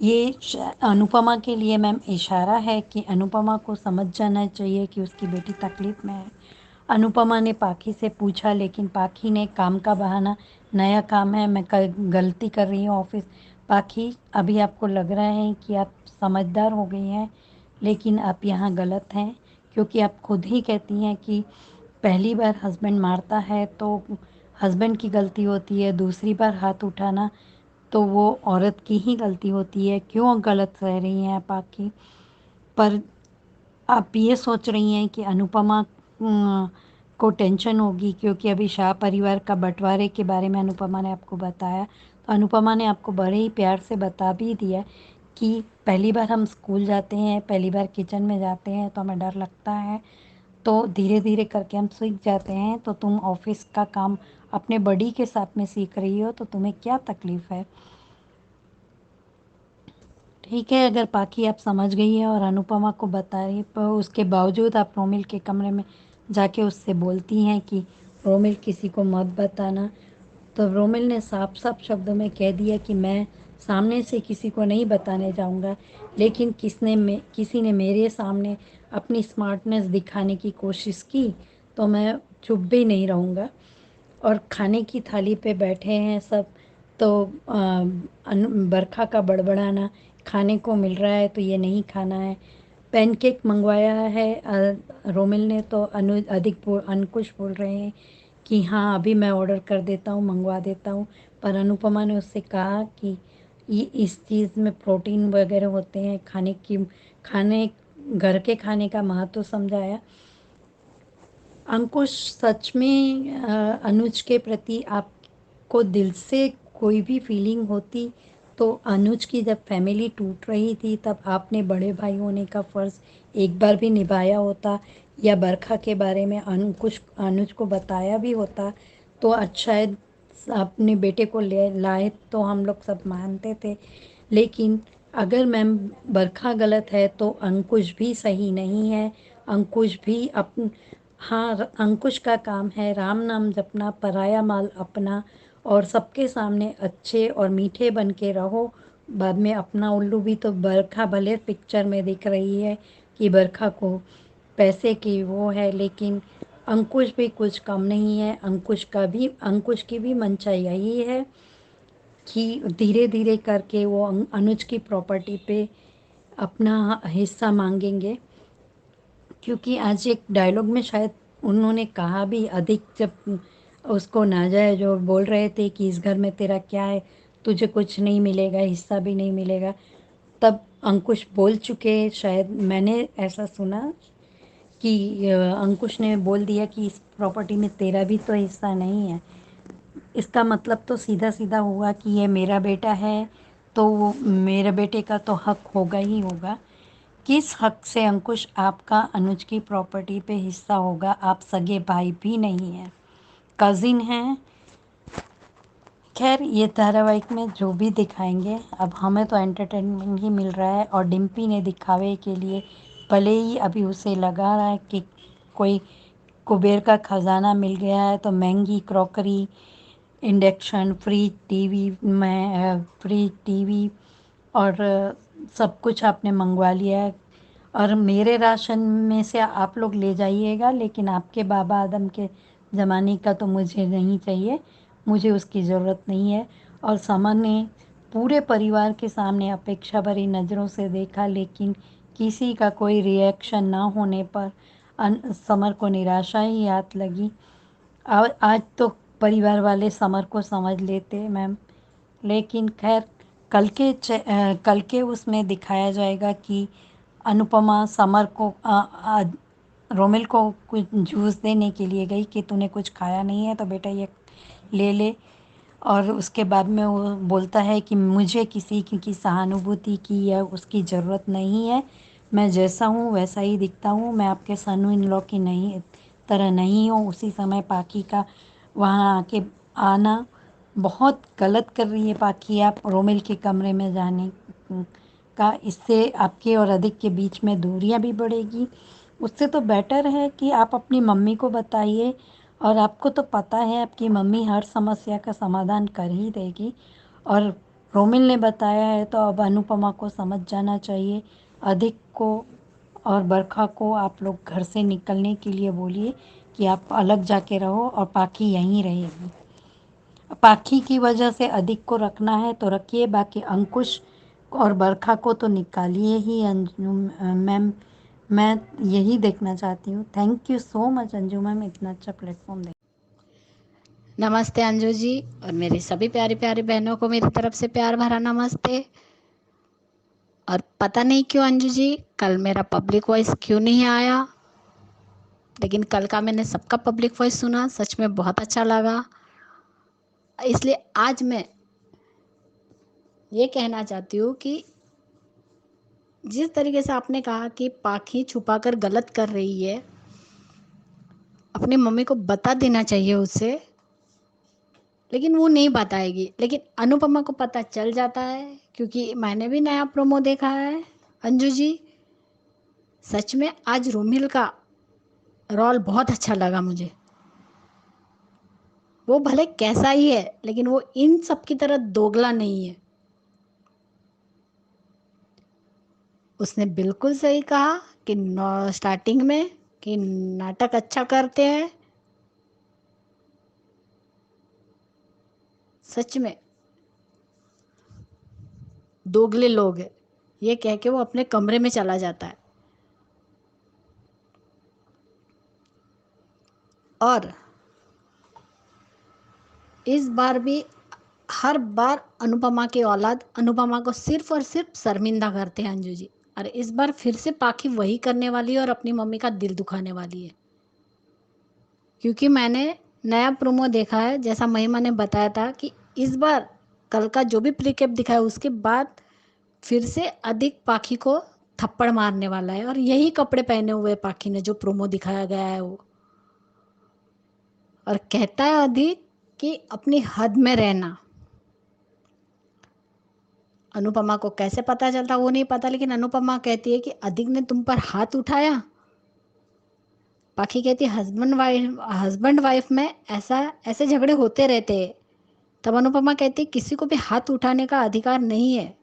ये अनुपमा के लिए मैम इशारा है कि अनुपमा को समझ जाना चाहिए कि उसकी बेटी तकलीफ़ में है। अनुपमा ने पाखी से पूछा, लेकिन पाखी ने काम का बहाना, नया काम है, मैं गलती कर रही हूँ ऑफिस। पाखी, अभी आपको लग रहा है कि आप समझदार हो गई हैं, लेकिन आप यहाँ गलत हैं, क्योंकि आप खुद ही कहती हैं कि पहली बार हस्बैंड मारता है तो हस्बैंड की गलती होती है, दूसरी बार हाथ उठाना तो वो औरत की ही गलती होती है। क्यों गलत रह रही हैं आप आके? पर आप ये सोच रही हैं कि अनुपमा को टेंशन होगी, क्योंकि अभी शाह परिवार का बंटवारे के बारे में अनुपमा ने आपको बताया, तो अनुपमा ने आपको बड़े ही प्यार से बता भी दिया कि पहली बार हम स्कूल जाते हैं, पहली बार किचन में जाते हैं तो हमें डर लगता है, तो धीरे धीरे करके हम सीख जाते हैं। तो तुम ऑफिस का काम अपने बड़ी के साथ में सीख रही हो, तो तुम्हें क्या तकलीफ़ है? ठीक है, अगर पाखी आप समझ गई है और अनुपमा को बता रही, पर उसके बावजूद आप रोमिल के कमरे में जाके उससे बोलती हैं कि रोमिल किसी को मत बताना, तो रोमिल ने साफ साफ शब्दों में कह दिया कि मैं सामने से किसी को नहीं बताने जाऊंगा, लेकिन किसी ने मेरे सामने अपनी स्मार्टनेस दिखाने की कोशिश की तो मैं चुप भी नहीं रहूँगा। और खाने की थाली पे बैठे हैं सब, तो बरखा का बड़बड़ाना, खाने को मिल रहा है तो ये नहीं खाना है। पैनकेक मंगवाया है रोमिल ने, तो अंकुश बोल रहे हैं कि हाँ अभी मैं ऑर्डर कर देता हूँ, मंगवा देता हूँ। पर अनुपमा ने उससे कहा कि ये इस चीज़ में प्रोटीन वगैरह होते हैं, खाने घर के खाने का महत्व समझाया। अंकुश, सच में अनुज के प्रति आपको दिल से कोई भी फीलिंग होती तो अनुज की जब फैमिली टूट रही थी तब आपने बड़े भाई होने का फ़र्ज़ एक बार भी निभाया होता, या बरखा के बारे में अनुज को बताया भी होता, तो अच्छा है, अपने बेटे को ले लाए तो हम लोग सब मानते थे। लेकिन अगर मैम बरखा गलत है तो अंकुश भी सही नहीं है। अंकुश भी हाँ, अंकुश का काम है राम नाम जपना, पराया माल अपना, और सबके सामने अच्छे और मीठे बन के रहो। बाद में अपना उल्लू भी तो बरखा भले पिक्चर में दिख रही है कि बरखा को पैसे की वो है, लेकिन अंकुश भी कुछ कम नहीं है। अंकुश की भी मंशा यही है कि धीरे धीरे करके वो अनुज की प्रॉपर्टी पे अपना हिस्सा मांगेंगे। क्योंकि आज एक डायलॉग में शायद उन्होंने कहा भी, अधिक जब उसको नाजायज जो बोल रहे थे कि इस घर में तेरा क्या है, तुझे कुछ नहीं मिलेगा, हिस्सा भी नहीं मिलेगा, तब अंकुश बोल चुके, शायद मैंने ऐसा सुना कि अंकुश ने बोल दिया कि इस प्रॉपर्टी में तेरा भी तो हिस्सा नहीं है। इसका मतलब तो सीधा सीधा हुआ कि ये मेरा बेटा है, तो वो मेरे बेटे का तो हक होगा ही होगा। किस हक से अंकुश आपका अनुज की प्रॉपर्टी पे हिस्सा होगा? आप सगे भाई भी नहीं हैं, कजिन हैं। खैर, ये धारावाहिक में जो भी दिखाएंगे, अब हमें तो एंटरटेनमेंट ही मिल रहा है। और डिम्पी ने दिखावे के लिए, भले ही अभी उसे लगा रहा है कि कोई कुबेर का खजाना मिल गया है, तो महंगी क्रॉकरी, इंडक्शन, फ्री टीवी और सब कुछ आपने मंगवा लिया है, और मेरे राशन में से आप लोग ले जाइएगा, लेकिन आपके बाबा आदम के ज़माने का तो मुझे नहीं चाहिए, मुझे उसकी ज़रूरत नहीं है। और समर ने पूरे परिवार के सामने अपेक्षा भरी नज़रों से देखा, लेकिन किसी का कोई रिएक्शन ना होने पर समर को निराशा ही हाथ लगी। और आज तो परिवार वाले समर को समझ लेते मैम, लेकिन खैर कल के उसमें दिखाया जाएगा कि अनुपमा समर को रोमिल को कुछ जूस देने के लिए गई कि तूने कुछ खाया नहीं है तो बेटा ये ले ले। और उसके बाद में वो बोलता है कि मुझे किसी की सहानुभूति की या उसकी ज़रूरत नहीं है, मैं जैसा हूँ वैसा ही दिखता हूँ, मैं आपके सन इन लॉ की नहीं तरह नहीं हूँ। उसी समय पाखी का वहाँ आके आना बहुत गलत कर रही है पाखी आप रोमिल के कमरे में जाने का। इससे आपके और अधिक के बीच में दूरियां भी बढ़ेगी। उससे तो बेटर है कि आप अपनी मम्मी को बताइए, और आपको तो पता है आपकी मम्मी हर समस्या का समाधान कर ही देगी। और रोमिल ने बताया है तो अब अनुपमा को समझ जाना चाहिए। अधिक को और बरखा को आप लोग घर से निकलने के लिए बोलिए कि आप अलग जाके रहो और पाखी यहीं रहेगी। पाखी की वजह से अधिक को रखना है तो रखिए, बाकी अंकुश और बरखा को तो निकालिए ही। अंजू मैम, मैं यही देखना चाहती हूँ। Thank you so much Anju ma'am, इतना अच्छा प्लेटफॉर्म दे। नमस्ते अंजू जी, और मेरी सभी प्यारी प्यारी बहनों को मेरी तरफ से प्यार भरा नमस्ते। और पता नहीं क्यों अंजू जी, कल मेरा पब्लिक वॉइस क्यों नहीं आया, लेकिन कल का मैंने सबका पब्लिक वॉइस सुना, सच में बहुत अच्छा लगा। इसलिए आज मैं ये कहना चाहती हूँ कि जिस तरीके से आपने कहा कि पाखी छुपाकर गलत कर रही है, अपनी मम्मी को बता देना चाहिए उसे, लेकिन वो नहीं बताएगी। लेकिन अनुपमा को पता चल जाता है, क्योंकि मैंने भी नया प्रोमो देखा है अंजू जी। सच में आज रोमिल का रोल बहुत अच्छा लगा मुझे। वो भले कैसा ही है, लेकिन वो इन सब की तरह दोगला नहीं है। उसने बिल्कुल सही कहा कि स्टार्टिंग में कि नाटक अच्छा करते हैं। सच में दोगले लोग हैं, ये कह के वो अपने कमरे में चला जाता है। और इस बार भी हर बार अनुपमा की औलाद अनुपमा को सिर्फ और सिर्फ शर्मिंदा करते हैं अंजू जी। और इस बार फिर से पाखी वही करने वाली है और अपनी मम्मी का दिल दुखाने वाली है। क्योंकि मैंने नया प्रोमो देखा है, जैसा महिमा ने बताया था कि इस बार कल का जो भी प्रीकेप दिखा है उसके बाद फिर से अधिक पाखी को थप्पड़ मारने वाला है। और यही कपड़े पहने हुए पाखी ने जो प्रोमो दिखाया गया है वो, और कहता है अधिक कि अपनी हद में रहना। अनुपमा को कैसे पता चलता वो नहीं पता, लेकिन अनुपमा कहती है कि अधिक ने तुम पर हाथ उठाया। पाखी कहती है हस्बैंड वाइफ में ऐसे झगड़े होते रहते हैं, तब अनुपमा कहती किसी को भी हाथ उठाने का अधिकार नहीं है।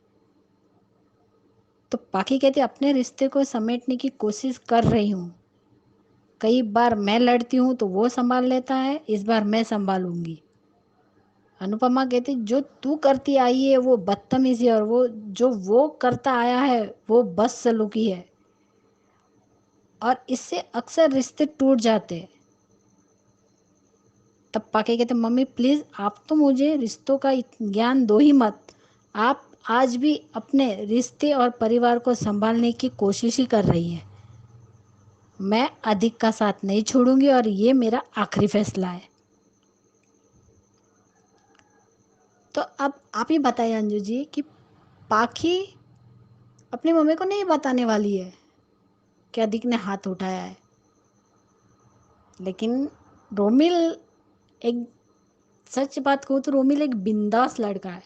तो पाखी कहती अपने रिश्ते को समेटने की कोशिश कर रही हूँ। कई बार मैं लड़ती हूँ तो वो संभाल लेता है, इस बार मैं संभालूंगी। अनुपमा कहती जो तू करती आई है वो बदतमीजी है, और वो करता आया है वो बदसलूकी है, और इससे अक्सर रिश्ते टूट जाते हैं। तब पाके कहते मम्मी प्लीज आप तो मुझे रिश्तों का ज्ञान दो ही मत, आप आज भी अपने रिश्ते और परिवार को संभालने की कोशिश ही कर रही है। मैं अधिक का साथ नहीं छोड़ूंगी और ये मेरा आखिरी फैसला है। तो अब आप ही बताइए अंजू जी कि पाखी अपनी मम्मी को नहीं बताने वाली है कि अधिक ने हाथ उठाया है, लेकिन रोमिल एक, सच बात कहूँ तो रोमिल एक बिंदास लड़का है।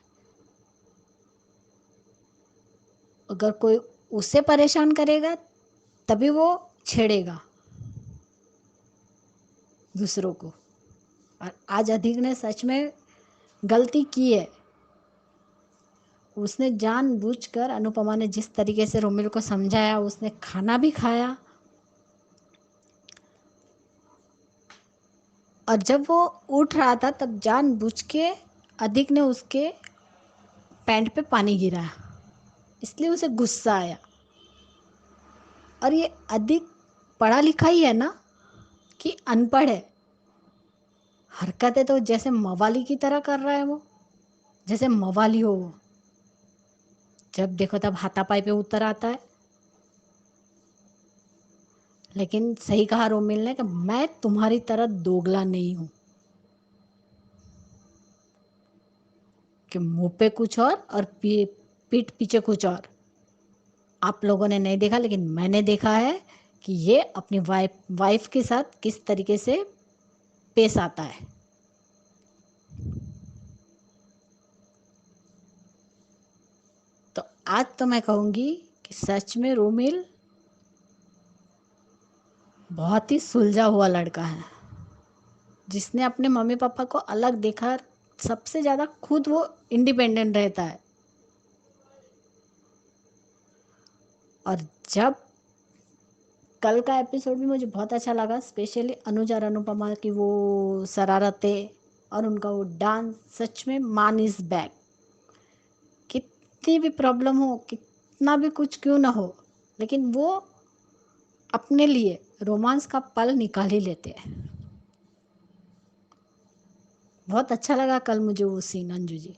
अगर कोई उसे परेशान करेगा तभी वो छेड़ेगा दूसरों को, और आज अधिक ने सच में गलती की है। उसने जानबूझकर, अनुपमा ने जिस तरीके से रोमिल को समझाया, उसने खाना भी खाया, और जब वो उठ रहा था तब जानबूझ के अधिक ने उसके पैंट पे पानी गिराया, इसलिए उसे गुस्सा आया। और ये अधिक पढ़ा लिखा ही है ना कि अनपढ़ है? हरकतें तो जैसे मवाली की तरह कर रहा है वो, जैसे मवाली हो वो, जब देखो तब हाथापाई पे उतर आता है। लेकिन सही कहा रोमिल ने कि मैं तुम्हारी तरह दोगला नहीं हूं कि मुंह पे कुछ और पीठ पीछे कुछ और। आप लोगों ने नहीं देखा लेकिन मैंने देखा है कि ये अपनी वाइफ के साथ किस तरीके से पेश आता है। तो आज तो मैं कहूंगी कि सच में रोमिल बहुत ही सुलझा हुआ लड़का है, जिसने अपने मम्मी पापा को अलग देखा। सबसे ज्यादा खुद वो इंडिपेंडेंट रहता है। और जब कल का एपिसोड भी मुझे बहुत अच्छा लगा, स्पेशली अनुज और अनुपमा की वो शरारतें और उनका वो डांस, सच में मान इज बैक। कितनी भी प्रॉब्लम हो, कितना भी कुछ क्यों ना हो, लेकिन वो अपने लिए रोमांस का पल निकाल ही लेते हैं। बहुत अच्छा लगा कल मुझे वो सीन अंजू जी।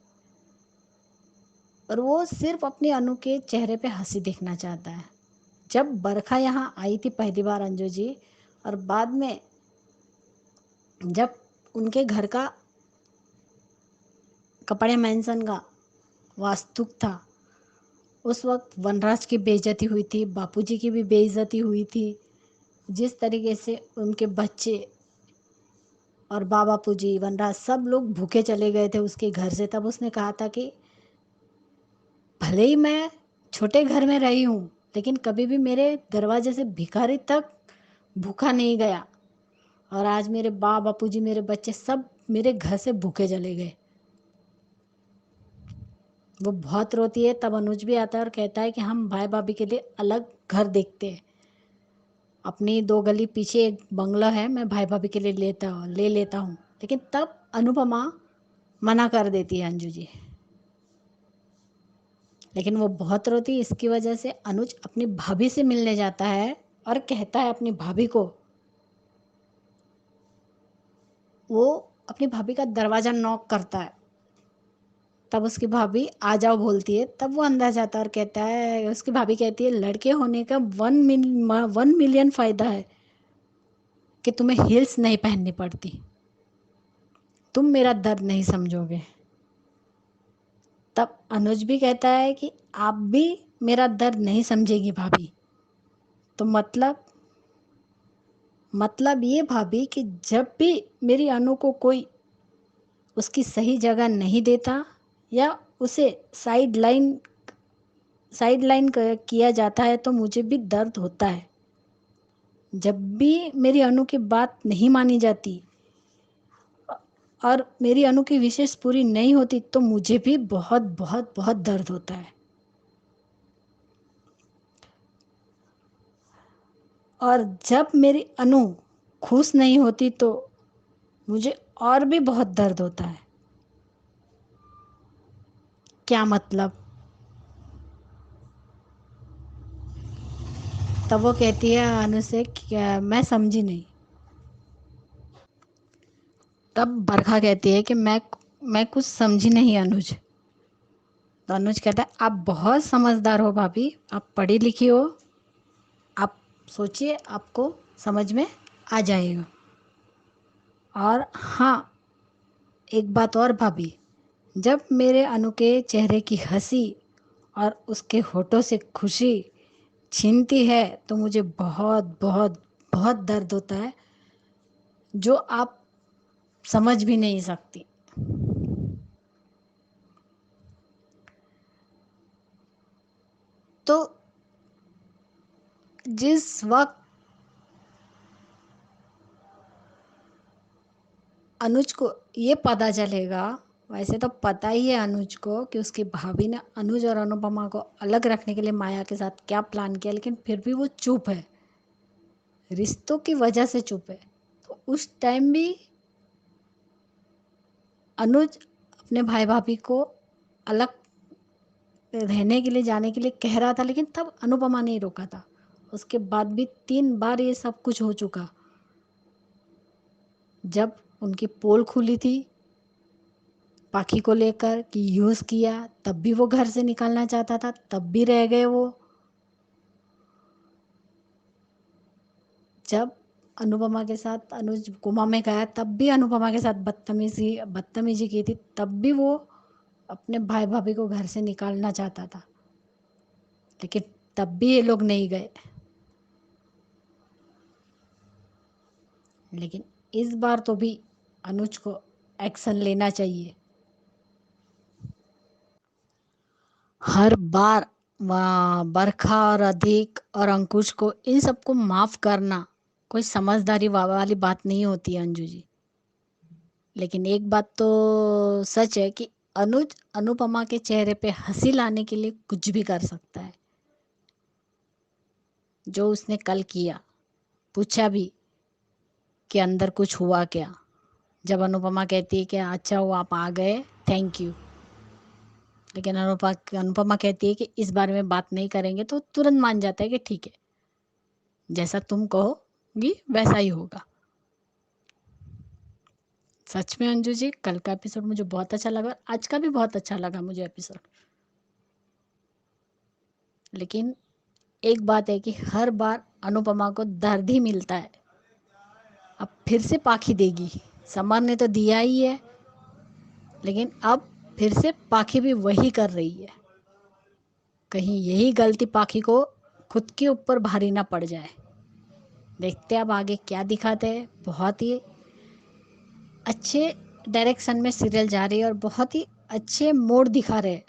और वो सिर्फ अपनी अनु के चेहरे पे हंसी देखना चाहता है। जब बरखा यहाँ आई थी पहली बार अंजू जी, और बाद में जब उनके घर का कपड़े मेंशन का वास्तुक था, उस वक्त वनराज की बेइज्जती हुई थी, बापूजी की भी बेइज्जती हुई थी। जिस तरीके से उनके बच्चे और बापूजी, वनराज, सब लोग भूखे चले गए थे उसके घर से, तब उसने कहा था कि भले ही मैं छोटे घर में रही हूँ लेकिन कभी भी मेरे दरवाजे से भिखारी तक भूखा नहीं गया, और आज मेरे बापूजी, मेरे बच्चे सब मेरे घर से भूखे चले गए। वो बहुत रोती है। तब अनुज भी आता है और कहता है कि हम भाई भाभी के लिए अलग घर देखते हैं, अपनी 2 गली पीछे एक बंगला है, मैं भाई भाभी के लिए ले लेता हूँ। लेकिन तब अनुपमा मना कर देती है अंजू जी। लेकिन वो बहुत रोती है। इसकी वजह से अनुज अपनी भाभी से मिलने जाता है और कहता है अपनी भाभी को, वो अपनी भाभी का दरवाजा नॉक करता है। तब उसकी भाभी आ जाओ बोलती है, तब वो अंदर जाता है और कहता है, उसकी भाभी कहती है लड़के होने का 1 मिलियन फायदा है कि तुम्हें हील्स नहीं पहननी पड़ती, तुम मेरा दर्द नहीं समझोगे। तब अनुज भी कहता है कि आप भी मेरा दर्द नहीं समझेगी भाभी। तो मतलब ये भाभी कि जब भी मेरी अनु को कोई उसकी सही जगह नहीं देता या उसे साइड लाइन किया जाता है तो मुझे भी दर्द होता है। जब भी मेरी अनु की बात नहीं मानी जाती और मेरी अनु की विशेष पूरी नहीं होती तो मुझे भी बहुत बहुत बहुत दर्द होता है। और जब मेरी अनु खुश नहीं होती तो मुझे और भी बहुत दर्द होता है। क्या मतलब? तब वो कहती है अनु से, क्या मैं समझी नहीं। तब बरखा कहती है कि मैं कुछ समझी नहीं अनुज। तो अनुज कहता है आप बहुत समझदार हो भाभी, आप पढ़ी लिखी हो, आप सोचिए आपको समझ में आ जाएगा। और हाँ, एक बात और भाभी, जब मेरे अनु के चेहरे की हंसी और उसके होठों से खुशी छीनती है तो मुझे बहुत बहुत बहुत दर्द होता है, जो आप समझ भी नहीं सकती। तो जिस वक्त अनुज को ये पता चलेगा, वैसे तो पता ही है अनुज को कि उसकी भाभी ने अनुज और अनुपमा को अलग रखने के लिए माया के साथ क्या प्लान किया, लेकिन फिर भी वो चुप है, रिश्तों की वजह से चुप है। तो उस टाइम भी अनुज अपने भाई भाभी को अलग रहने के लिए, जाने के लिए कह रहा था, लेकिन तब अनुपमा नहीं रोका था। उसके बाद भी 3 बार ये सब कुछ हो चुका। जब उनकी पोल खुली थी पाखी को लेकर कि यूज किया, तब भी वो घर से निकालना चाहता था, तब भी रह गए वो। जब अनुपमा के साथ अनुज कोमा में गया, तब भी अनुपमा के साथ बदतमीजी की थी, तब भी वो अपने भाई भाभी को घर से निकालना चाहता था, लेकिन तब भी ये लोग नहीं गए। लेकिन इस बार तो भी अनुज को एक्शन लेना चाहिए। हर बार बरखा और अधिक और अंकुश को, इन सबको माफ करना कोई समझदारी वाली बात नहीं होती है अंजू जी। लेकिन एक बात तो सच है कि अनुज अनुपमा के चेहरे पे हंसी लाने के लिए कुछ भी कर सकता है। जो उसने कल किया, पूछा भी कि अंदर कुछ हुआ क्या, जब अनुपमा कहती है कि अच्छा हुआ आप आ गए, थैंक यू, लेकिन अनुपमा कहती है कि इस बारे में बात नहीं करेंगे, तो तुरंत मान जाता है कि ठीक है, जैसा तुम कहोगी वैसा ही होगा। सच में अंजू जी, कल का एपिसोड मुझे बहुत अच्छा लगा, आज का भी बहुत अच्छा लगा मुझे एपिसोड। लेकिन एक बात है कि हर बार अनुपमा को दर्द ही मिलता है। अब फिर से पाखी देगी, समर ने तो दिया ही है, लेकिन अब फिर से पाखी भी वही कर रही है। कहीं यही गलती पाखी को खुद के ऊपर भारी ना पड़ जाए। देखते हैं अब आगे क्या दिखाते हैं। बहुत ही अच्छे डायरेक्शन में सीरियल जा रही है और बहुत ही अच्छे मोड दिखा रहे हैं।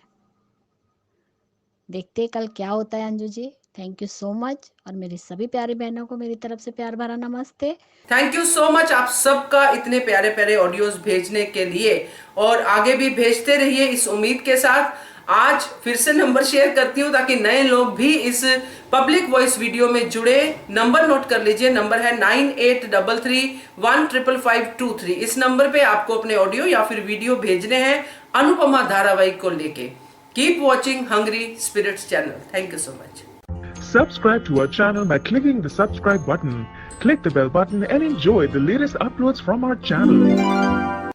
देखते हैं कल क्या होता है Anju ji. Thank you so much, और मेरी सभी प्यारी बहनों को मेरी तरफ से प्यार भरा नमस्ते। थैंक यू सो मच आप सबका इतने प्यारे प्यारे ऑडियोज भेजने के लिए, और आगे भी भेजते रहिए इस उम्मीद के साथ। आज फिर से नंबर शेयर करती हूँ ताकि नए लोग भी इस पब्लिक वॉइस वीडियो में जुड़े। नंबर नोट कर लीजिए, नंबर है 9833155523। इस नंबर पे आपको अपने ऑडियो या फिर वीडियो भेजने हैं अनुपमा धारावाहिक को लेके। Keep watching hungry spirits channel. Thank you so much. Subscribe to our channel by clicking the subscribe button. Click the bell button and enjoy the latest uploads from our channel.